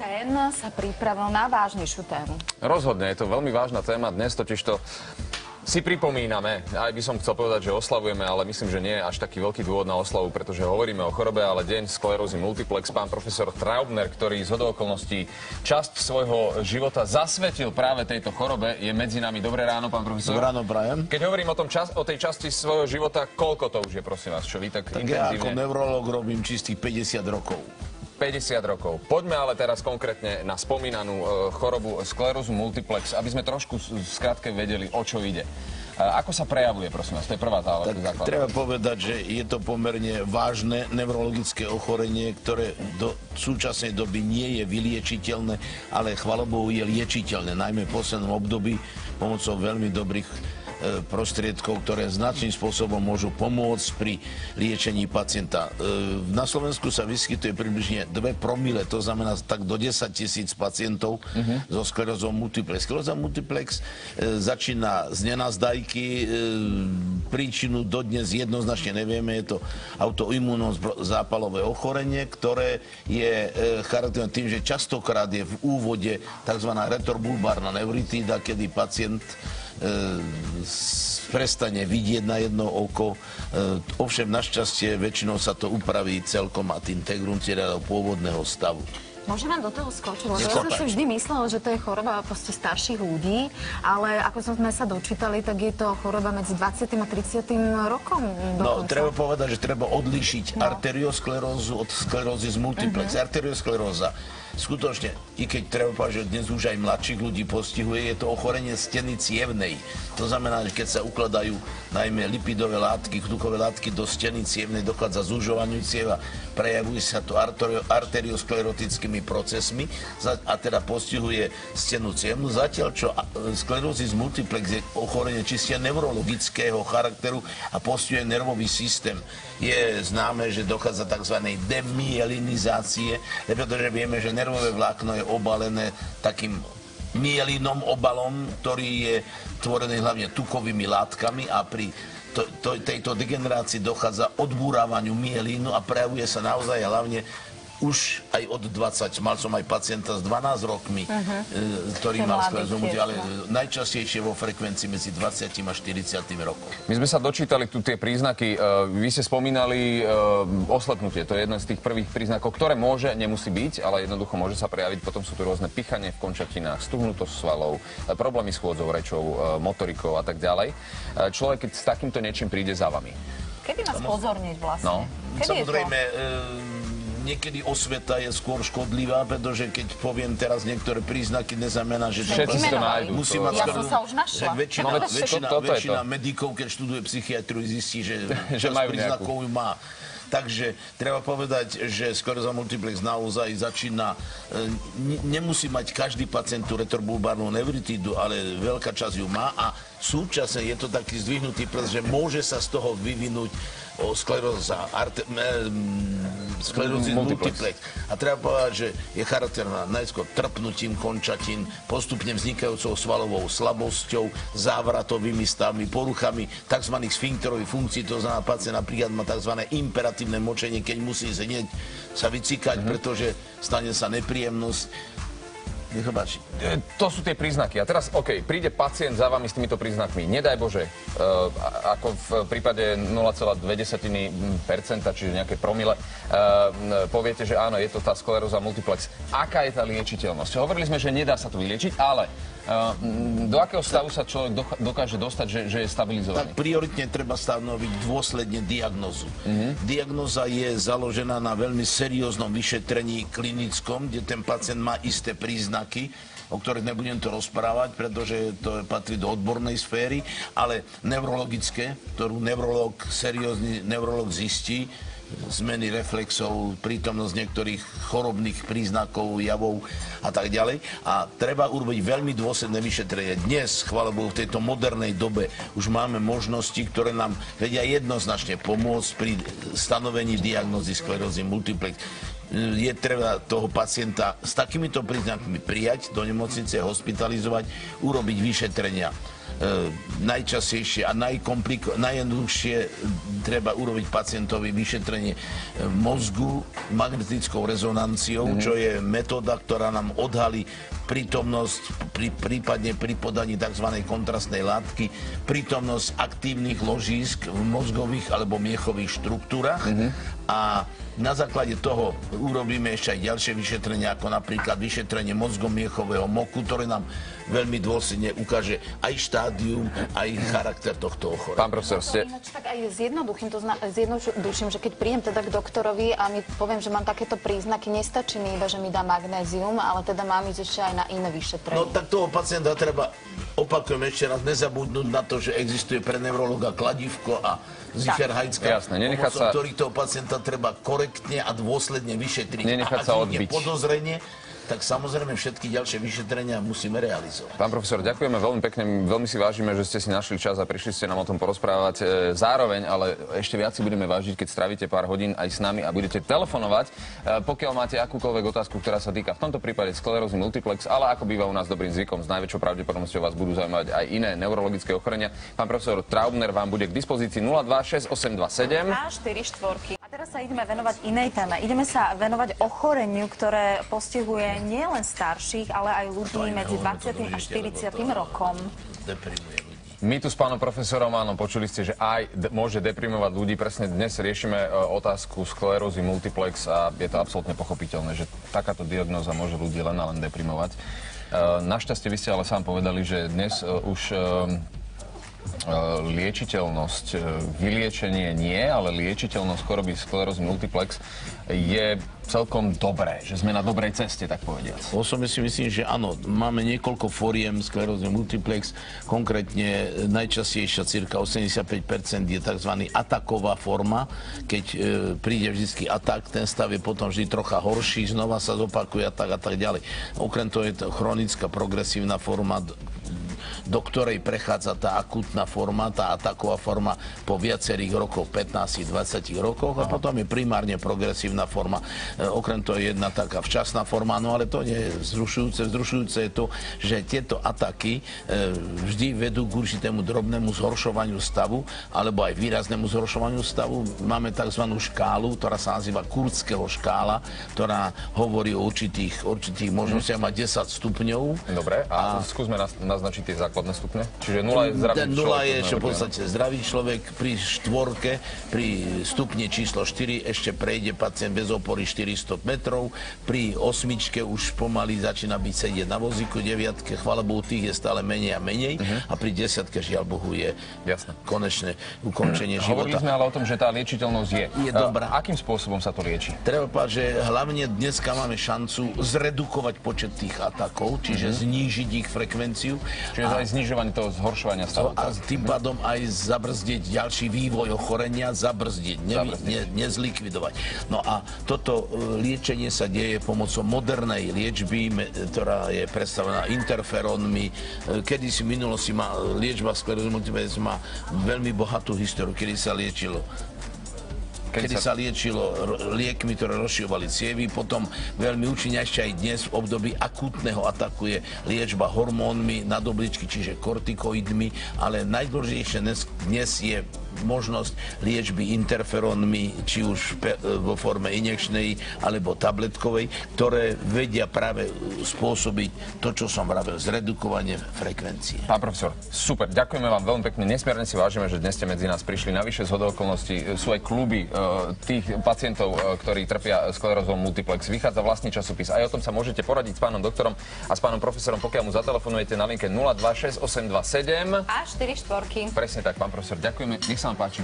N sa pripravil na vážnejšiu tému. Rozhodne, je to veľmi vážna téma. Dnes totižto si pripomíname, aj by som chcel povedať, že oslavujeme, ale myslím, že nie je až taký veľký dôvod na oslavu, pretože hovoríme o chorobe, ale deň sklerózy multiplex. Pán profesor Traubner, ktorý zhodou okolností časť svojho života zasvetil práve tejto chorobe, je medzi nami. Dobré ráno, pán profesor. Dobré ráno, prajem. Keď hovorím o tej časti svojho života, koľko to už je, prosím vás, čo vy tak intenzívne? Ja ako neurológ robím čistých 50 rokov. 50 rokov. Poďme ale teraz konkrétne na spomínanú chorobu sklerózu multiplex, aby sme trošku skrátke vedeli, o čo ide. Ako sa prejavuje, prosím vás? To je prvá základ. Treba povedať, že je to pomerne vážne neurologické ochorenie, ktoré do súčasnej doby nie je vyliečiteľné, ale chvála Bohu je liečiteľné, najmä v poslednom období pomocou veľmi dobrých prostriedkov, ktoré značným spôsobom môžu pomôcť pri liečení pacienta. Na Slovensku sa vyskytuje približne 2 promile, to znamená tak do 10 000 pacientov so sklerózou multiplex. Skleróza multiplex začína z nenazdajky, príčinu dodnes jednoznačne nevieme, je to autoimunnozápalové ochorenie, ktoré je charakterizované tým, že častokrát je v úvode tzv. Retrobulbárna neuritída, kedy pacient prestane vidieť na jedno oko. Ovšem našťastie väčšinou sa to upraví celkom ad integrum, teda do pôvodného stavu. Môžem vám do toho skočiť, lebo ja som si vždy myslela, že to je choroba proste starších ľudí, ale ako sme sa dočítali, tak je to choroba medzi 20. a 30. rokom dokonca. No, treba povedať, že treba odlíšiť arteriosklerózu od sklerózy z multiplex. Arterioskleróza skutočne, i keď treba povedať, že dnes už aj mladších ľudí postihuje, je to ochorenie steny cievnej. To znamená, že keď sa ukladajú najmä lipidové látky, tukové látky do steny cievnej, dochádza zužovaniu cieva, prejavuje sa to arteriosklerotickými procesmi a teda postihuje stenu cievnu. Zatiaľ, čo sklerózis multiplex je ochorenie čiste neurologického charakteru a postihuje nervový systém. Je známe, že dochádza tzv. Demyelinizácie, pretože vieme, že nervové vlákno je obalené takým myelinom obalom, ktorý je tvorený hlavne tukovými látkami a pri tejto degenerácii dochádza odbúrávaniu myelínu a prejavuje sa naozaj hlavne už aj od 20, mal som aj pacienta s 12 rokmi, ktorý mal sklerózu multiplex, ale najčastejšie vo frekvencii medzi 20 a 40 rokom. My sme sa dočítali tu tie príznaky. Vy ste spomínali oslepnutie. To je jeden z tých prvých príznakov, ktoré môže, nemusí byť, ale jednoducho môže sa prejaviť. Potom sú tu rôzne pichanie v končatinách, stuhnutosť svalov, problémy s chôdzou, rečou, motorikou a tak ďalej. Človek, keď s takýmto niečím príde za vami. Kedy nás pozorniť vlastne? No. Samozrejme, niekedy osveta je skôr škodlivá, pretože keď poviem teraz niektoré príznaky, neznamená, že všetci to nájdu. Musí mať ja som sa už našla. Väčšina medikov, keď študuje psychiatriu, zistí, že príznakov má. Takže treba povedať, že skleróza multiplex naozaj začína, nemusí mať každý pacient tú retrobulbárnu neuritídu, ale veľká časť ju má a súčasne je to taký zdvihnutý prst, že môže sa z toho vyvinúť skleróza multiplex. A treba povedať, že je charakterná najskôr trpnutím končatín, postupne vznikajúcou svalovou slabosťou, závratovými stavmi, poruchami tzv. Sfinkterových funkcií, to znamená, pacient napríklad má tzv. Imperatívne močenie, keď musí hneď sa vycikať, pretože stane sa nepríjemnosť. To sú tie príznaky. A teraz, príde pacient za vami s týmito príznakmi. Nedaj Bože, ako v prípade 0,2%, čiže nejaké promile, poviete, že áno, je to tá skleróza multiplex. Aká je tá liečiteľnosť? Hovorili sme, že nedá sa to vyliečiť, ale do akého stavu sa človek dokáže dostať, že je stabilizovaný? Tak prioritne treba stanoviť dôsledne diagnózu. Diagnóza je založená na veľmi serióznom vyšetrení klinickom, kde ten pacient má isté príznaky, o ktorých nebudem to rozprávať, pretože to patrí do odbornej sféry, ale neurologické, ktorú seriózny neurolog zistí, zmeny reflexov, prítomnosť niektorých chorobných príznakov, javov a tak ďalej. A treba urobiť veľmi dôsledné vyšetrenie. Dnes, chvála Bohu, v tejto modernej dobe už máme možnosti, ktoré nám vedia jednoznačne pomôcť pri stanovení diagnózy sklerózy multiplex. Je treba toho pacienta s takýmito príznakmi prijať do nemocnice, hospitalizovať, urobiť vyšetrenia najčastejšie a najjednoduchšie treba urobiť pacientovi vyšetrenie mozgu magnetickou rezonanciou, čo je metóda, ktorá nám odhalí prítomnosť, prípadne pri podaní tzv. Kontrastnej látky, prítomnosť aktívnych ložísk v mozgových alebo miechových štruktúrach. A na základe toho urobíme ešte aj ďalšie vyšetrenia, ako napríklad vyšetrenie mozgomiechového moku, ktoré nám veľmi dôsledne ukáže aj štádium, aj charakter tohto ochorenia. Pán profesor, ste... Ináč tak aj zjednoduším, že keď príjem teda k doktorovi a mi poviem, že mám takéto príznaky, nestačí mi iba, že mi dá magnézium, ale teda mám ísť ešte aj na iné vyšetrenie. No tak toho pacienta treba, opakujem ešte raz, nezabudnúť na to, že existuje pre neurologa kladívko a ziferhajcká, jasné, nenechať sa... ktorých toho pacienta treba korektne a dôsledne vyšetriť. Nenechať a sa ak je odbiť. podozrenie, tak samozrejme všetky ďalšie vyšetrenia musíme realizovať. Pán profesor, ďakujeme veľmi pekne, veľmi si vážime, že ste si našli čas a prišli ste nám o tom porozprávať. Zároveň, ale ešte viac si budeme vážiť, keď stravíte pár hodín aj s nami a budete telefonovať, pokiaľ máte akúkoľvek otázku, ktorá sa týka v tomto prípade sklerózy multiplex, ale ako býva u nás dobrým zvykom, s najväčšou pravdepodobnosťou vás budú zaujímať aj iné neurologické ochorenia. Pán profesor Traubner vám bude k dispozícii 026827 a 44. A teraz sa ideme venovať inej téme. Ideme sa venovať ochoreniu, ktoré postihuje nielen starších, ale aj ľudí medzi 20. a 40. rokom. Deprimuje ľudí. My tu s pánom profesorom, áno, počuli ste, že aj môže deprimovať ľudí. Presne dnes riešime otázku sklerózy multiplex a je to absolútne pochopiteľné, že takáto diagnóza môže ľudí len a len deprimovať. Našťastie vy ste ale sám povedali, že dnes už liečiteľnosť, vyliečenie nie, ale liečiteľnosť choroby sklerózy multiplex je celkom dobré, že sme na dobrej ceste, tak povediac. Osobne si myslím, že áno, máme niekoľko foriem sklerózy multiplex, konkrétne najčastejšia, cirka 85% je tzv. Ataková forma, keď príde vždycky atak, ten stav je potom vždy trocha horší, znova sa zopakuje atak a tak ďalej. Okrem toho je to chronická progresívna forma, do ktorej prechádza tá akútna forma, tá ataková forma po viacerých rokoch, 15-20 rokoch, a potom je primárne progresívna forma. Okrem toho je jedna taká včasná forma, no ale to nie je vzrušujúce. Vzrušujúce je to, že tieto ataky vždy vedú k určitému drobnému zhoršovaniu stavu, alebo aj výraznému zhoršovaniu stavu. Máme tzv. Škálu, ktorá sa nazýva Kurzského škála, ktorá hovorí o určitých možnostiach, má 10 stupňov. Dobre, a skúsme naznačiť tie základné stupne. Čiže 0 je zdravý človek. 0 je v podstate zdravý človek, pri štvorke, pri stupne číslo 4 ešte prejde pacient bez opory 400 metrov, pri osmičke už pomaly začína byť sedieť na vozíku, 9, chvála Bohu, tých je stále menej a menej, a pri 10, žiaľ Bohu, je konečné ukončenie života. Hovorili sme ale o tom, že tá liečiteľnosť je dobrá. Akým spôsobom sa to lieči? Treba povedať, že hlavne dneska máme šancu zredukovať počet tých atakov, čiže znížiť ich frekvenciu. Čiže aj znižovanie toho zhoršovania stavu. A tým pádom aj zabrzdiť ďalší vývoj ochorenia, nezlikvidovať. No a toto liečenie sa deje pomocou modernej liečby, ktorá je predstavená interferónmi. Kedysi v minulosti liečba sklerózy multiplex má veľmi bohatú históriu, kedy sa liečilo liekmi, ktoré rozširovali cievy, potom veľmi účinne ešte aj dnes v období akútneho ataku je liečba hormónmi na dobličky, čiže kortikoidmi, ale najdôležitejšie dnes je možnosť liečby interferónmi, či už vo forme injekčnej alebo tabletkovej, ktoré vedia práve spôsobiť to, čo som vravel, zredukovanie frekvencie. Pán profesor, super, ďakujeme vám veľmi pekne, nesmierne si vážime, že dnes ste medzi nás prišli. Navyše zhodou okolností sú aj kluby tých pacientov, ktorí trpia sklerózou multiplex. Vychádza vlastný časopis. Aj o tom sa môžete poradiť s pánom doktorom a s pánom profesorom, pokiaľ mu zatelefonujete na linke 026827 a 44. Presne tak, pán profesor, ďakujeme. Nech sa vám páči.